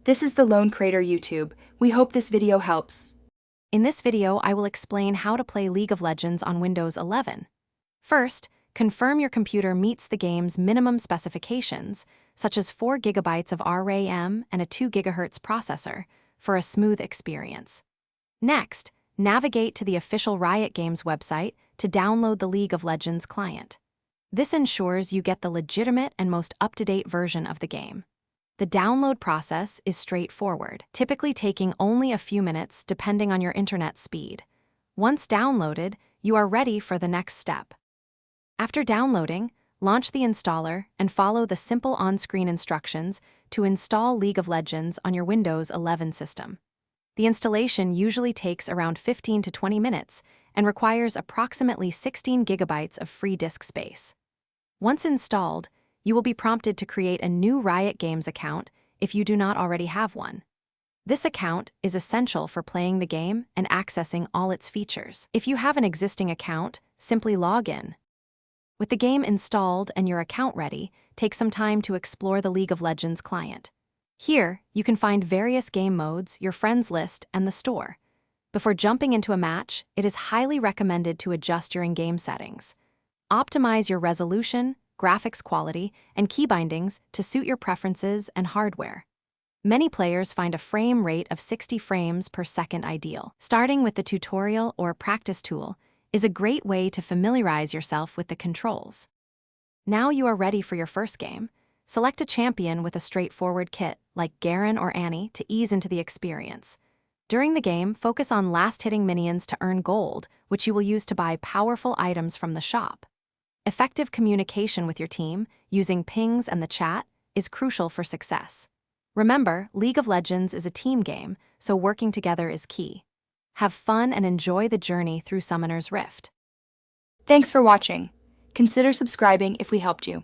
This is the Lone Crater YouTube. We hope this video helps. In this video, I will explain how to play League of Legends on Windows 11. First, confirm your computer meets the game's minimum specifications, such as 4 GB of RAM and a 2 GHz processor, for a smooth experience. Next, navigate to the official Riot Games website to download the League of Legends client. This ensures you get the legitimate and most up-to-date version of the game. The download process is straightforward, typically taking only a few minutes depending on your internet speed. Once downloaded, you are ready for the next step. After downloading, launch the installer and follow the simple on-screen instructions to install League of Legends on your Windows 11 system. The installation usually takes around 15 to 20 minutes and requires approximately 16 GB of free disk space. Once installed, you will be prompted to create a new Riot Games account if you do not already have one. This account is essential for playing the game and accessing all its features. If you have an existing account, simply log in. With the game installed and your account ready, take some time to explore the League of Legends client. Here, you can find various game modes, your friends list, and the store. Before jumping into a match, it is highly recommended to adjust your in-game settings. Optimize your resolution, graphics quality, and key bindings to suit your preferences and hardware. Many players find a frame rate of 60 frames per second ideal. Starting with the tutorial or practice tool is a great way to familiarize yourself with the controls. Now you are ready for your first game. Select a champion with a straightforward kit, like Garen or Annie, to ease into the experience. During the game, focus on last-hitting minions to earn gold, which you will use to buy powerful items from the shop. Effective communication with your team, using pings and the chat, is crucial for success. Remember, League of Legends is a team game, so working together is key. Have fun and enjoy the journey through Summoner's Rift. Thanks for watching. Consider subscribing if we helped you.